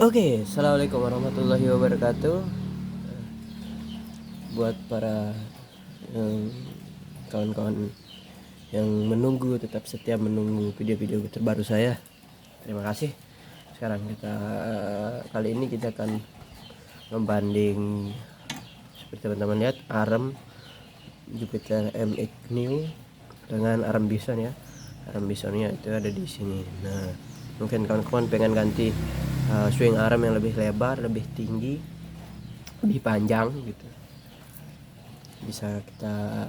Oke, assalamualaikum warahmatullahi wabarakatuh. Buat para eh, kawan-kawan yang tetap setia menunggu video-video terbaru saya, terima kasih. Sekarang kali ini kita akan membanding, seperti teman-teman lihat, ARM Jupiter MX New dengan ARM Bison ya. ARM Bisonnya itu ada di sini. Nah, mungkin kawan-kawan pengen ganti swing arm yang lebih lebar, lebih tinggi, lebih panjang gitu. Bisa kita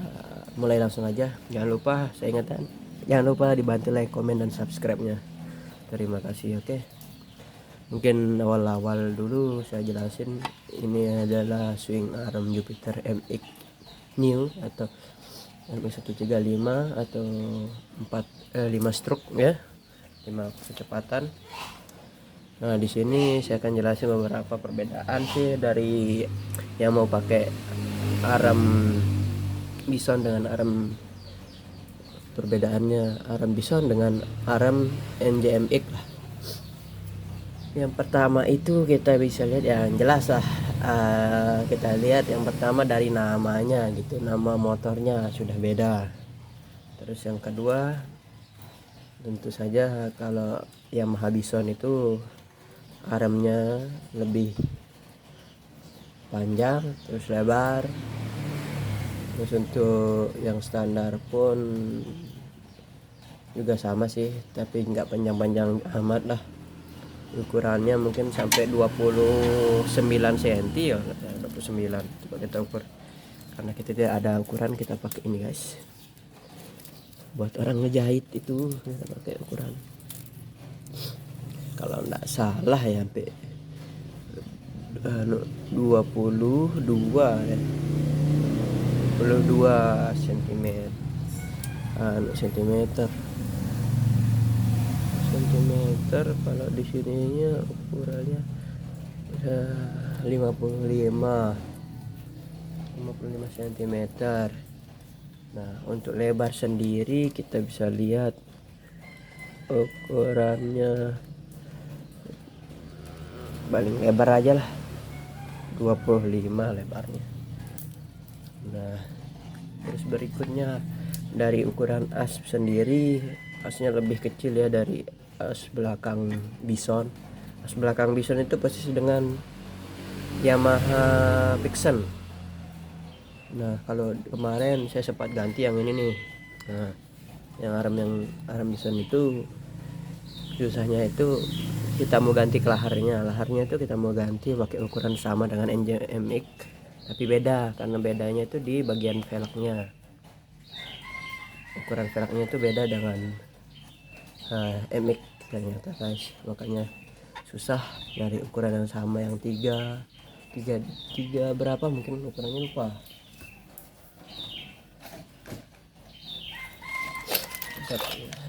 mulai langsung aja. Jangan lupa, saya ingatkan, jangan lupa dibantu like, komen, dan subscribe-nya. Terima kasih. Oke, mungkin awal-awal dulu saya jelasin, ini adalah swing arm Jupiter MX New atau MX135 atau 5 stroke ya, 5 kecepatan. Nah, di sini saya akan jelasin beberapa perbedaan sih dari yang mau pakai arm Bison dengan arm, perbedaannya arm Bison dengan arm NJMX lah. Yang pertama itu kita bisa lihat yang jelas lah, kita lihat yang pertama dari namanya gitu, nama motornya sudah beda. Terus yang kedua, tentu saja kalau Yamaha Bison itu armnya lebih panjang, terus lebar. Terus untuk yang standar pun juga sama sih, tapi nggak panjang-panjang amat lah. Ukurannya mungkin sampai 29 cm ya, 29 coba kita ukur. Karena kita tidak ada ukuran, kita pakai ini guys. Buat orang ngejahit itu kita pakai ukuran. Kalau nggak salah ya sampai 22 ya, 22 cm, sentimeter. Kalau di sininya ukurannya 55 cm. Nah, untuk lebar sendiri kita bisa lihat ukurannya paling lebar aja lah 25 lebarnya. Nah, terus berikutnya dari ukuran as sendiri, asnya lebih kecil ya dari as belakang Bison. As belakang Bison itu persis dengan Yamaha Vixen. Nah, kalau kemarin saya sempat ganti yang ini nih. Nah, yang arm Bison itu susahnya itu kita mau ganti ke laharnya itu kita mau ganti pakai ukuran sama dengan NJMX, tapi beda, karena bedanya itu di bagian velgnya. Ukuran velgnya itu beda dengan MX ternyata guys, makanya susah dari ukuran yang sama, yang tiga berapa mungkin ukurannya lupa.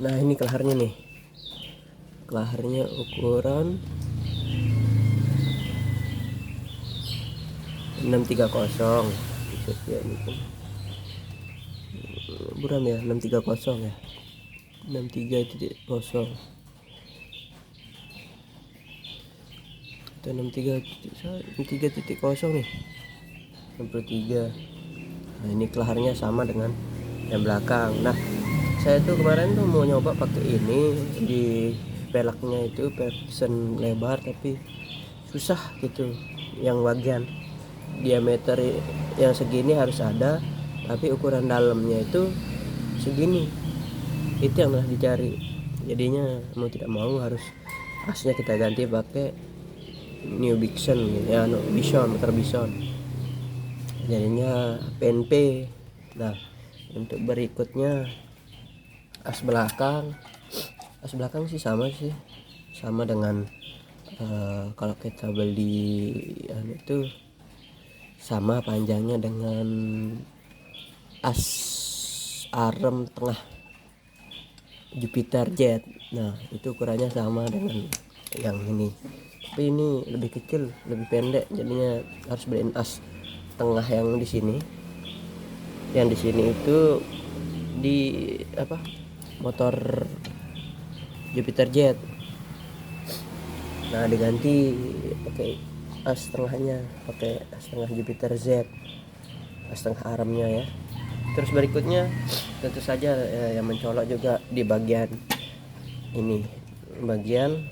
Nah, ini kelaharnya nih, kelaharnya ukuran 630 ya, ini pun buram ya, 630 ya, 63.0 atau 63.0 nih, 63. Nah, ini kelaharnya sama dengan yang belakang. Nah, saya tuh kemarin tuh mau nyoba pakai ini di peleknya itu Vixen lebar, tapi susah gitu. Yang bagian diameter yang segini harus ada, tapi ukuran dalamnya itu segini. Itu yang harus dicari. Jadinya mau tidak mau harus asnya kita ganti pakai New Vixen gitu ya, Bison, motor Bison. Jadinya PNP. Nah, untuk berikutnya as belakang sih sama dengan kalau kita beli itu sama panjangnya dengan as arm tengah Jupiter Jet. Nah, itu ukurannya sama dengan yang ini, tapi ini lebih kecil, lebih pendek, jadinya harus beliin as tengah yang di sini. Yang di sini itu di motor Jupiter Jet. Nah, diganti pakai as setengahnya, pakai as setengah Jupiter Z, as setengah armnya ya. Terus berikutnya tentu saja yang mencolok juga di bagian ini, bagian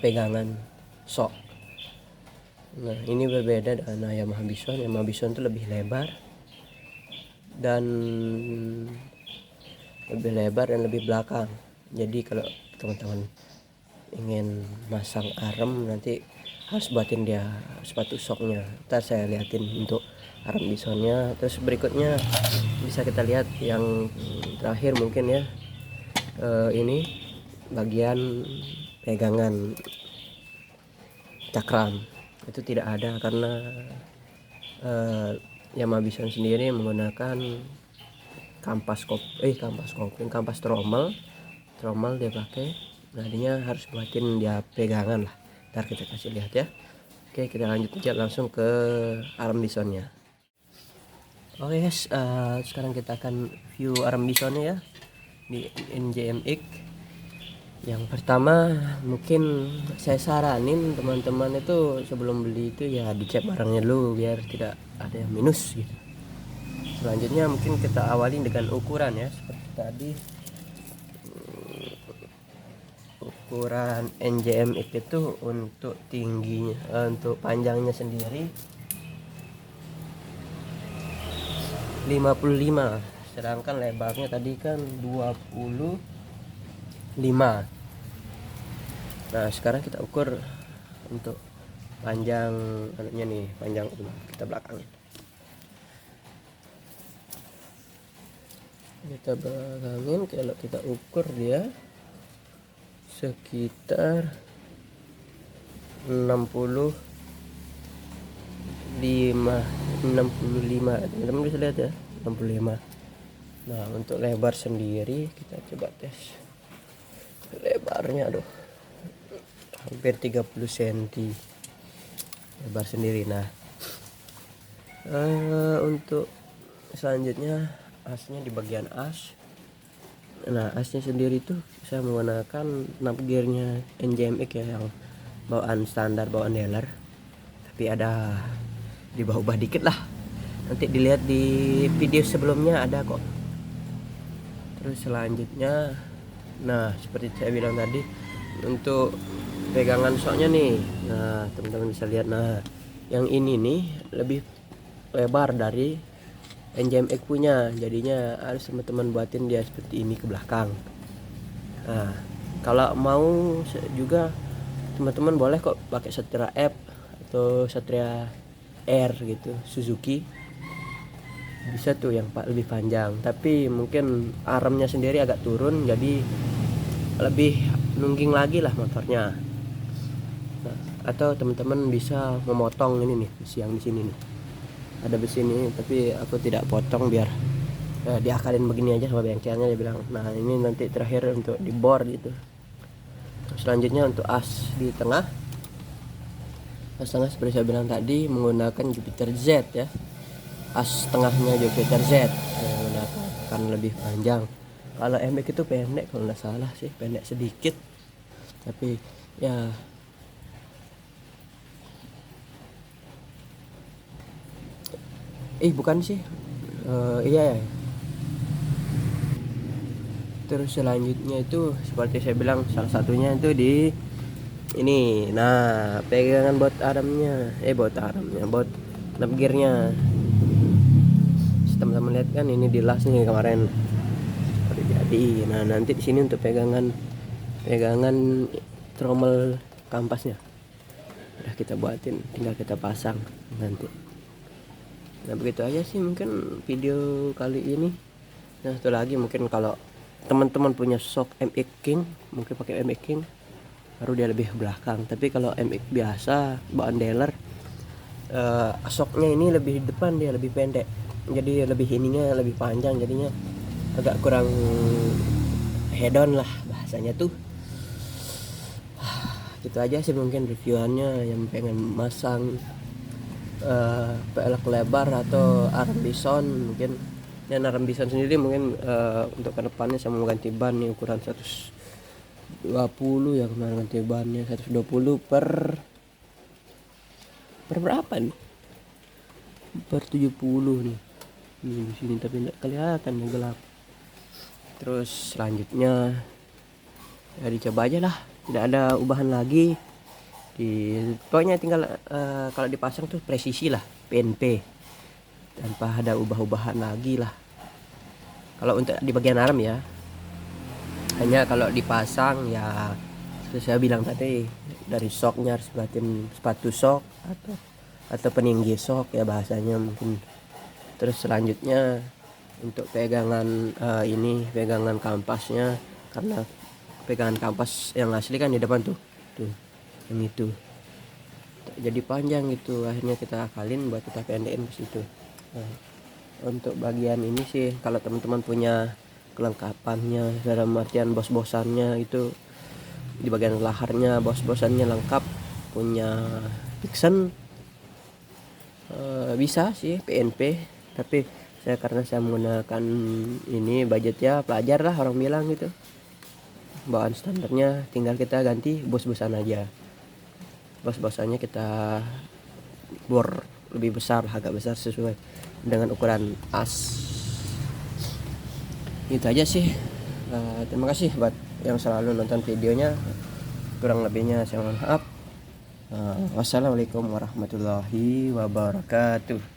pegangan sok. Nah, ini berbeda dengan Yamaha Bison. Yamaha Bison itu lebih lebar dan lebih belakang. Jadi kalau teman-teman ingin masang arem nanti harus buatin dia sepatu soknya. Ntar saya liatin untuk arem Bisonnya. Terus berikutnya bisa kita lihat yang terakhir mungkin ya, ini bagian pegangan cakram itu tidak ada karena Yamaha Bison sendiri menggunakan kampas trommel dia pakai. Nah, harus buatin dia pegangan lah. Ntar kita kasih lihat ya. Oke, kita lanjut aja langsung ke arm bisonnya. Oke guys, sekarang kita akan view arm bisonnya ya di NJMX. Yang pertama mungkin saya saranin teman-teman itu sebelum beli itu ya dicek barangnya dulu biar tidak ada yang minus gitu. Selanjutnya mungkin kita awali dengan ukuran ya, seperti tadi. Ukuran NJMX itu untuk tingginya, untuk panjangnya sendiri 55, sedangkan lebarnya tadi kan 25. Nah, sekarang kita ukur untuk panjang anunya nih, panjang kita belakangin. Kalau kita ukur dia sekitar 65. Teman-teman bisa lihat ya, 65. Nah, untuk lebar sendiri kita coba tes lebarnya, hampir 30 cm lebar sendiri. Nah, untuk selanjutnya asnya di bagian as. Nah, asnya sendiri tuh saya menggunakan snap gearnya NJMX ya, yang bawaan standar, bawaan dealer, tapi ada diubah dikit lah, nanti dilihat di video sebelumnya ada kok. Terus selanjutnya, nah seperti saya bilang tadi, untuk pegangan soknya nih, nah teman-teman bisa lihat, nah yang ini nih lebih lebar dari NJMX punya, jadinya harus teman-teman buatin dia seperti ini ke belakang. Nah, kalau mau juga teman-teman boleh kok pakai Satria F atau Satria R gitu, Suzuki bisa tuh yang lebih panjang, tapi mungkin armnya sendiri agak turun, jadi lebih nungging lagi lah motornya. Nah, atau teman-teman bisa memotong ini nih besi yang di sini nih, ada besi ini, tapi aku tidak potong biar diakalin begini aja sama bengkelnya, dia bilang. Nah, ini nanti terakhir untuk di bor gitu. Selanjutnya untuk as di tengah, seperti saya bilang tadi menggunakan Jupiter Z ya, as tengahnya Jupiter Z menggunakan karena lebih panjang. Kalau MX itu pendek kalau nggak salah sih, pendek sedikit, tapi ya bukan sih, iya ya. Terus selanjutnya itu seperti saya bilang, salah satunya itu di ini. Nah, pegangan bot snap gearnya. Teman-teman lihat kan, ini dilas nih kemarin baru jadi. Nah, nanti di sini untuk pegangan trommel kampasnya udah kita buatin, tinggal kita pasang nanti. Nah, begitu aja sih mungkin video kali ini. Nah, satu lagi mungkin kalau teman-teman punya sok MX King, mungkin pakai MX King baru dia lebih belakang. Tapi kalau MX biasa bawaan dealer, soknya ini lebih depan, dia lebih pendek, jadi lebih ininya lebih panjang, jadinya agak kurang head-on lah bahasanya tuh. Gitu aja sih mungkin reviewannya. Yang pengen masang pelek lebar atau arm bison mungkin, dan arm bison sendiri mungkin untuk kedepannya saya mau ganti ban nih ukuran 100 120 ya kemarin ganti bannya, 120 per berapa nih, per 70 nih. Ini di sini tapi tidak kelihatan ya, gelap. Terus selanjutnya ya dicoba aja lah, tidak ada ubahan lagi. Pokoknya tinggal kalau dipasang tuh presisi lah, PNP, tanpa ada ubah-ubahan lagi lah. Kalau untuk di bagian arm ya, hanya kalau dipasang ya seperti saya bilang tadi, dari shocknya harus buatin sepatu shock atau peninggi shock ya bahasanya mungkin. Terus selanjutnya untuk pegangan pegangan kampasnya, karena pegangan kampas yang asli kan di depan tuh yang itu jadi panjang gitu, akhirnya kita akalin buat kita pendekin ke situ. Nah, untuk bagian ini sih kalau teman-teman punya kelengkapannya dalam artian bos-bosannya itu di bagian laharnya, bos-bosannya lengkap, punya Dixon, bisa sih PNP, tapi karena saya menggunakan ini budgetnya pelajar lah orang bilang gitu, bawaan standarnya tinggal kita ganti bos-bosan aja. Bos-bosannya kita bor lebih besar, agak besar sesuai dengan ukuran as. Itu aja sih. Terima kasih buat yang selalu nonton videonya, kurang lebihnya saya mohon maaf. Wassalamualaikum warahmatullahi wabarakatuh.